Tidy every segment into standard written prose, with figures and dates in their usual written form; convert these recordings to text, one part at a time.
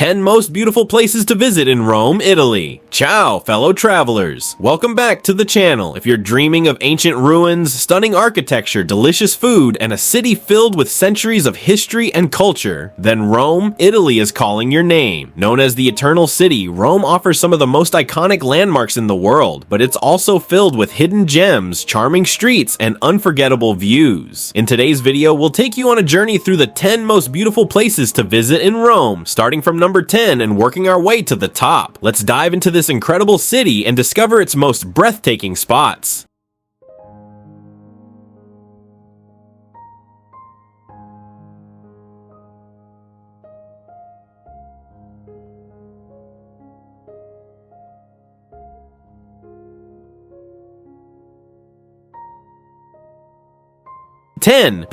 10 most beautiful places to visit in Rome, Italy. Ciao, fellow travelers. Welcome back to the channel. If you're dreaming of ancient ruins, stunning architecture, delicious food, and a city filled with centuries of history and culture, then Rome, Italy is calling your name. Known as the Eternal City, Rome offers some of the most iconic landmarks in the world, but it's also filled with hidden gems, charming streets, and unforgettable views. In today's video, we'll take you on a journey through the 10 most beautiful places to visit in Rome, starting from number 10 and working our way to the top. Let's dive into this incredible city and discover its most breathtaking spots.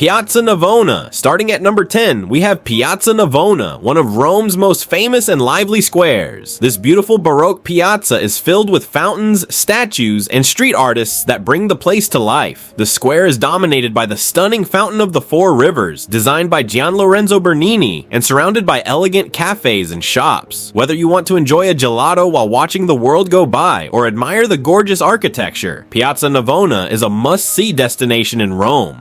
Piazza Navona. Starting at number 10, we have Piazza Navona, one of Rome's most famous and lively squares. This beautiful Baroque piazza is filled with fountains, statues, and street artists that bring the place to life. The square is dominated by the stunning Fountain of the Four Rivers, designed by Gian Lorenzo Bernini, and surrounded by elegant cafes and shops. Whether you want to enjoy a gelato while watching the world go by, or admire the gorgeous architecture, Piazza Navona is a must-see destination in Rome.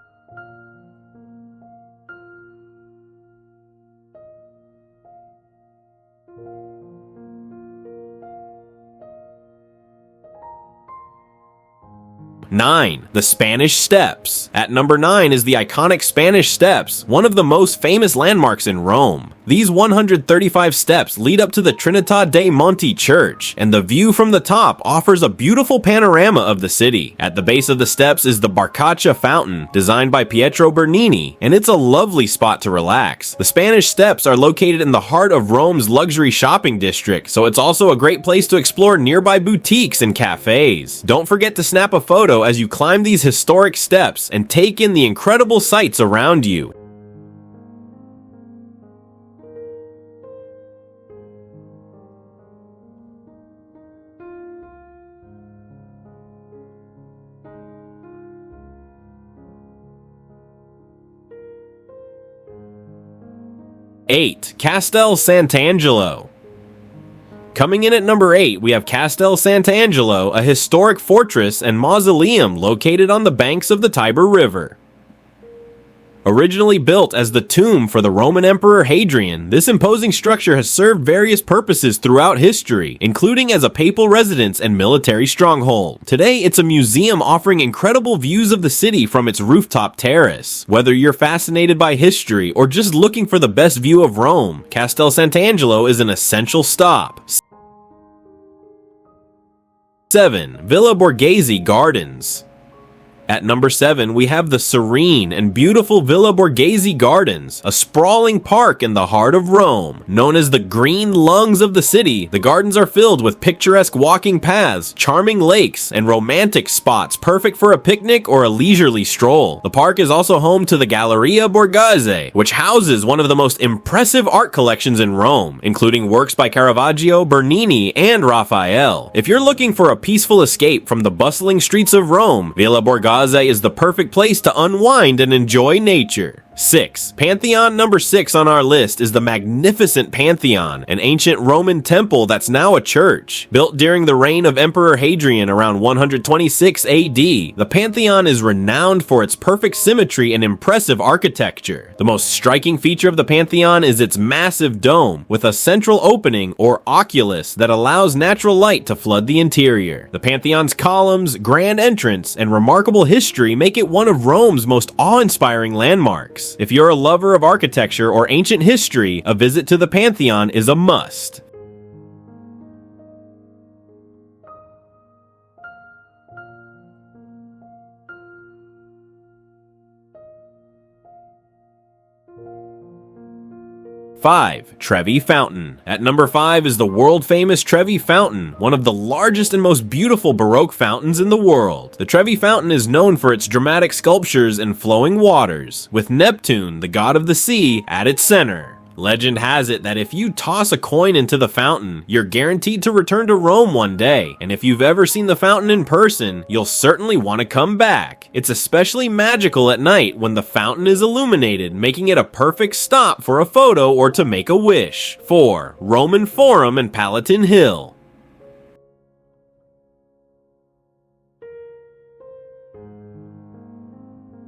9. The Spanish Steps. At number 9 is the iconic Spanish Steps, one of the most famous landmarks in Rome. These 135 steps lead up to the Trinità dei Monti Church, and the view from the top offers a beautiful panorama of the city. At the base of the steps is the Barcaccia Fountain, designed by Pietro Bernini, and it's a lovely spot to relax. The Spanish Steps are located in the heart of Rome's luxury shopping district, so it's also a great place to explore nearby boutiques and cafes. Don't forget to snap a photo as you climb these historic steps and take in the incredible sights around you. Eight, Castel Sant'Angelo. Coming in at number 8, we have Castel Sant'Angelo, a historic fortress and mausoleum located on the banks of the Tiber River. Originally built as the tomb for the Roman Emperor Hadrian, this imposing structure has served various purposes throughout history, including as a papal residence and military stronghold. Today, it's a museum offering incredible views of the city from its rooftop terrace. Whether you're fascinated by history or just looking for the best view of Rome, Castel Sant'Angelo is an essential stop. 7. Villa Borghese Gardens. At number 7, we have the serene and beautiful Villa Borghese Gardens, a sprawling park in the heart of Rome. Known as the green lungs of the city, the gardens are filled with picturesque walking paths, charming lakes, and romantic spots perfect for a picnic or a leisurely stroll. The park is also home to the Galleria Borghese, which houses one of the most impressive art collections in Rome, including works by Caravaggio, Bernini, and Raphael. If you're looking for a peaceful escape from the bustling streets of Rome, Villa Borghese is the perfect place to unwind and enjoy nature. 6. Pantheon number 6 on our list is the magnificent Pantheon, an ancient Roman temple that's now a church. Built during the reign of Emperor Hadrian around 126 AD, the Pantheon is renowned for its perfect symmetry and impressive architecture. The most striking feature of the Pantheon is its massive dome, with a central opening, or oculus, that allows natural light to flood the interior. The Pantheon's columns, grand entrance, and remarkable history make it one of Rome's most awe-inspiring landmarks. If you're a lover of architecture or ancient history, a visit to the Pantheon is a must. 5. Trevi Fountain. At number 5 is the world-famous Trevi Fountain, one of the largest and most beautiful Baroque fountains in the world. The Trevi Fountain is known for its dramatic sculptures and flowing waters, with Neptune, the god of the sea, at its center. Legend has it that if you toss a coin into the fountain, you're guaranteed to return to Rome one day, and if you've ever seen the fountain in person, you'll certainly want to come back. It's especially magical at night when the fountain is illuminated, making it a perfect stop for a photo or to make a wish. 4. Roman Forum and Palatine Hill.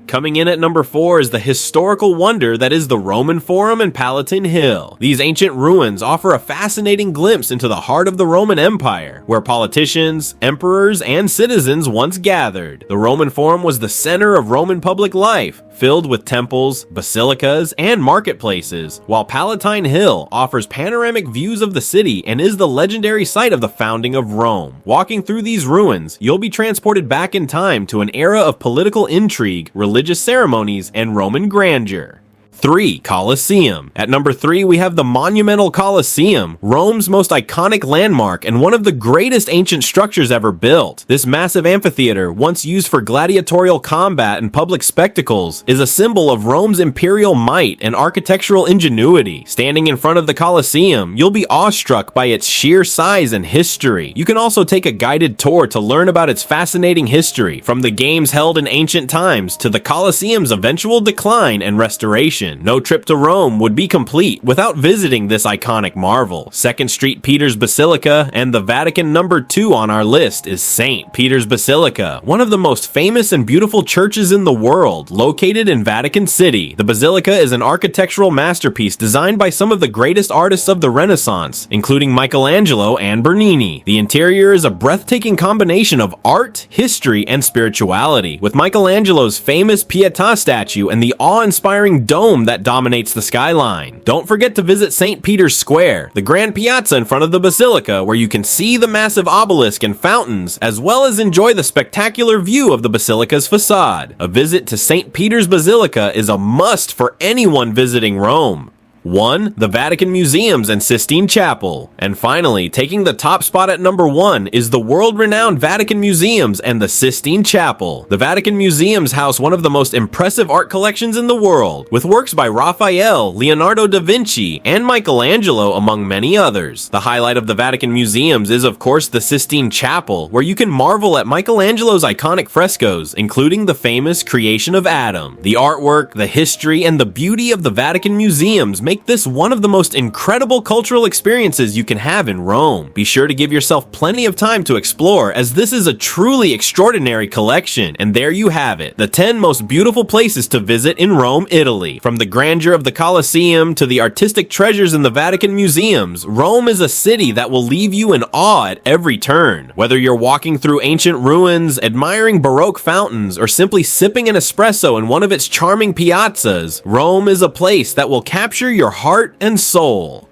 Coming in at number 4 is the historical wonder that is the Roman Forum and Palatine Hill. These ancient ruins offer a fascinating glimpse into the heart of the Roman Empire, where politicians, emperors, and citizens once gathered. The Roman Forum was the center of Roman public life, filled with temples, basilicas, and marketplaces, while Palatine Hill offers panoramic views of the city and is the legendary site of the founding of Rome. Walking through these ruins, you'll be transported back in time to an era of political intrigue, religious ceremonies, and Roman grandeur. 3. Colosseum. At number 3, we have the monumental Colosseum, Rome's most iconic landmark and one of the greatest ancient structures ever built. This massive amphitheater, once used for gladiatorial combat and public spectacles, is a symbol of Rome's imperial might and architectural ingenuity. Standing in front of the Colosseum, you'll be awestruck by its sheer size and history. You can also take a guided tour to learn about its fascinating history, from the games held in ancient times to the Colosseum's eventual decline and restoration. No trip to Rome would be complete without visiting this iconic marvel. 2nd Street Peter's Basilica, and the Vatican number 2 on our list is St. Peter's Basilica, one of the most famous and beautiful churches in the world, located in Vatican City. The basilica is an architectural masterpiece designed by some of the greatest artists of the Renaissance, including Michelangelo and Bernini. The interior is a breathtaking combination of art, history, and spirituality, with Michelangelo's famous Pietà statue and the awe-inspiring dome that dominates the skyline. Don't forget to visit St. Peter's Square, the grand piazza in front of the basilica, where you can see the massive obelisk and fountains, as well as enjoy the spectacular view of the basilica's facade. A visit to St. Peter's Basilica is a must for anyone visiting Rome. 1. The Vatican Museums and Sistine Chapel. And finally, taking the top spot at number 1 is the world-renowned Vatican Museums and the Sistine Chapel. The Vatican Museums house one of the most impressive art collections in the world, with works by Raphael, Leonardo da Vinci, and Michelangelo, among many others. The highlight of the Vatican Museums is, of course, the Sistine Chapel, where you can marvel at Michelangelo's iconic frescoes, including the famous Creation of Adam. The artwork, the history, and the beauty of the Vatican Museums make this one of the most incredible cultural experiences you can have in Rome. Be sure to give yourself plenty of time to explore, as this is a truly extraordinary collection. And there you have it, the 10 most beautiful places to visit in Rome, Italy. From the grandeur of the Colosseum to the artistic treasures in the Vatican Museums, Rome is a city that will leave you in awe at every turn. Whether you're walking through ancient ruins, admiring Baroque fountains, or simply sipping an espresso in one of its charming piazzas, Rome is a place that will capture your heart and soul.